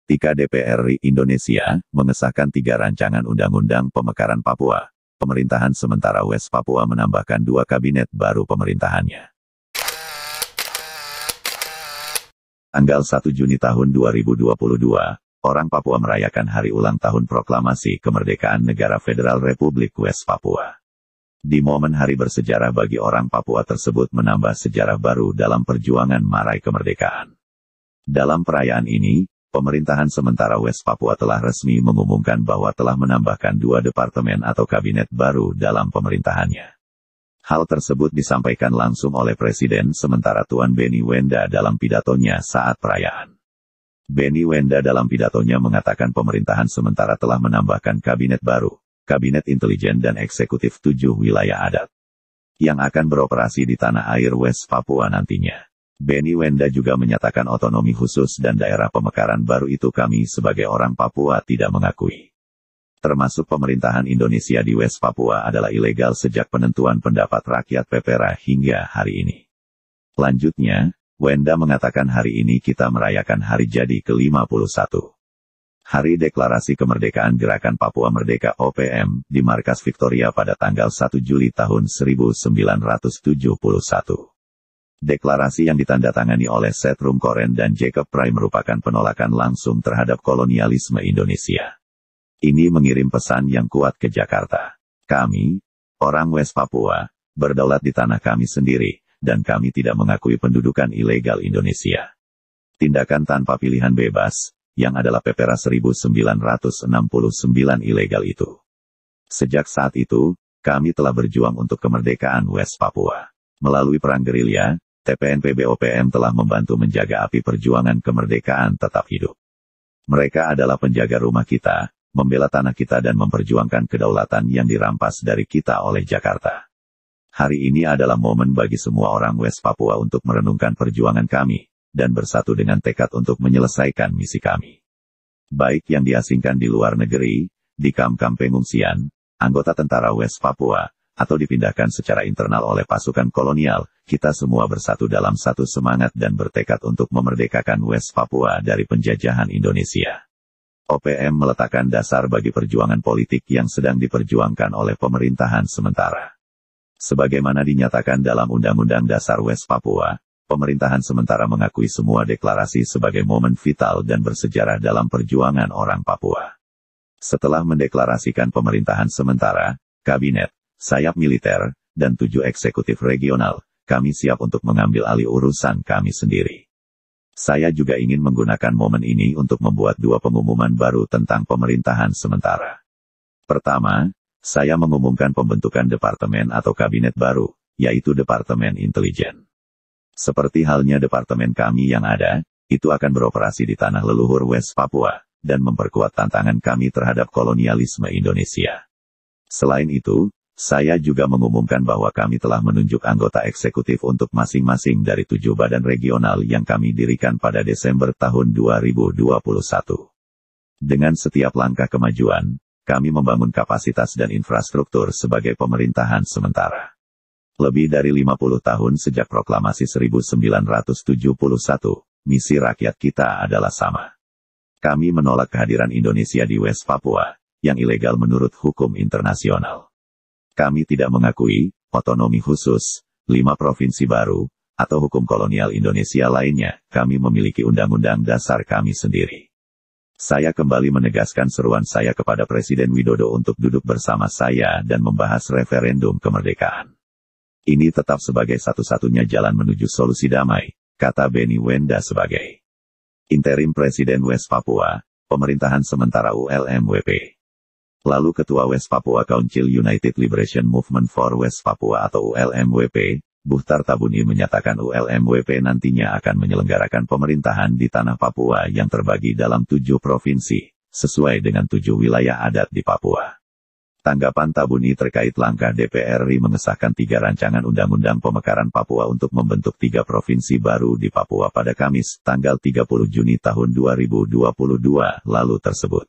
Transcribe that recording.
Ketika DPR RI Indonesia mengesahkan 3 rancangan undang-undang pemekaran Papua, pemerintahan sementara West Papua menambahkan 2 kabinet baru pemerintahannya. Tanggal 1 Juni tahun 2022, orang Papua merayakan hari ulang tahun proklamasi kemerdekaan Negara Federal Republik West Papua. Di momen hari bersejarah bagi orang Papua tersebut menambah sejarah baru dalam perjuangan meraih kemerdekaan. Dalam perayaan ini, pemerintahan sementara West Papua telah resmi mengumumkan bahwa telah menambahkan 2 departemen atau kabinet baru dalam pemerintahannya. Hal tersebut disampaikan langsung oleh Presiden sementara Tuan Benny Wenda dalam pidatonya saat perayaan. Benny Wenda dalam pidatonya mengatakan pemerintahan sementara telah menambahkan kabinet baru, Kabinet Intelijen dan Eksekutif 7 wilayah adat, yang akan beroperasi di tanah air West Papua nantinya. Benny Wenda juga menyatakan otonomi khusus dan daerah pemekaran baru itu kami sebagai orang Papua tidak mengakui. Termasuk pemerintahan Indonesia di West Papua adalah ilegal sejak penentuan pendapat rakyat PPRA hingga hari ini. Lanjutnya, Wenda mengatakan hari ini kita merayakan hari jadi ke-51. Hari Deklarasi Kemerdekaan Gerakan Papua Merdeka OPM di Markas Victoria pada tanggal 1 Juli tahun 1971. Deklarasi yang ditandatangani oleh Setrum Koren dan Jacob Prai merupakan penolakan langsung terhadap kolonialisme Indonesia. Ini mengirim pesan yang kuat ke Jakarta. Kami, orang West Papua, berdaulat di tanah kami sendiri, dan kami tidak mengakui pendudukan ilegal Indonesia. Tindakan tanpa pilihan bebas, yang adalah PPRA 1969 ilegal itu. Sejak saat itu, kami telah berjuang untuk kemerdekaan West Papua. Melalui perang gerilya, TPNPB-OPM telah membantu menjaga api perjuangan kemerdekaan tetap hidup. Mereka adalah penjaga rumah kita, membela tanah kita dan memperjuangkan kedaulatan yang dirampas dari kita oleh Jakarta. Hari ini adalah momen bagi semua orang West Papua untuk merenungkan perjuangan kami, dan bersatu dengan tekad untuk menyelesaikan misi kami. Baik yang diasingkan di luar negeri, di kamp-kamp pengungsian, anggota tentara West Papua, atau dipindahkan secara internal oleh pasukan kolonial, kita semua bersatu dalam satu semangat dan bertekad untuk memerdekakan West Papua dari penjajahan Indonesia. OPM meletakkan dasar bagi perjuangan politik yang sedang diperjuangkan oleh pemerintahan sementara. Sebagaimana dinyatakan dalam Undang-Undang Dasar West Papua, pemerintahan sementara mengakui semua deklarasi sebagai momen vital dan bersejarah dalam perjuangan orang Papua. Setelah mendeklarasikan pemerintahan sementara, kabinet, sayap militer, dan 7 eksekutif regional, kami siap untuk mengambil alih urusan kami sendiri. Saya juga ingin menggunakan momen ini untuk membuat 2 pengumuman baru tentang pemerintahan sementara. Pertama, saya mengumumkan pembentukan departemen atau kabinet baru, yaitu Departemen Intelijen. Seperti halnya departemen kami yang ada, itu akan beroperasi di tanah leluhur West Papua, dan memperkuat tantangan kami terhadap kolonialisme Indonesia. Selain itu, saya juga mengumumkan bahwa kami telah menunjuk anggota eksekutif untuk masing-masing dari 7 badan regional yang kami dirikan pada Desember tahun 2021. Dengan setiap langkah kemajuan, kami membangun kapasitas dan infrastruktur sebagai pemerintahan sementara. Lebih dari 50 tahun sejak proklamasi 1971, misi rakyat kita adalah sama. Kami menolak kehadiran Indonesia di West Papua, yang ilegal menurut hukum internasional. Kami tidak mengakui otonomi khusus, 5 provinsi baru, atau hukum kolonial Indonesia lainnya. Kami memiliki undang-undang dasar kami sendiri. Saya kembali menegaskan seruan saya kepada Presiden Widodo untuk duduk bersama saya dan membahas referendum kemerdekaan. Ini tetap sebagai satu-satunya jalan menuju solusi damai, kata Benny Wenda sebagai interim Presiden West Papua, pemerintahan sementara ULMWP. Lalu Ketua West Papua Council United Liberation Movement for West Papua atau ULMWP, Buhtar Tabuni menyatakan ULMWP nantinya akan menyelenggarakan pemerintahan di tanah Papua yang terbagi dalam 7 provinsi, sesuai dengan 7 wilayah adat di Papua. Tanggapan Tabuni terkait langkah DPR RI mengesahkan 3 rancangan undang-undang pemekaran Papua untuk membentuk 3 provinsi baru di Papua pada Kamis, tanggal 30 Juni tahun 2022 lalu tersebut.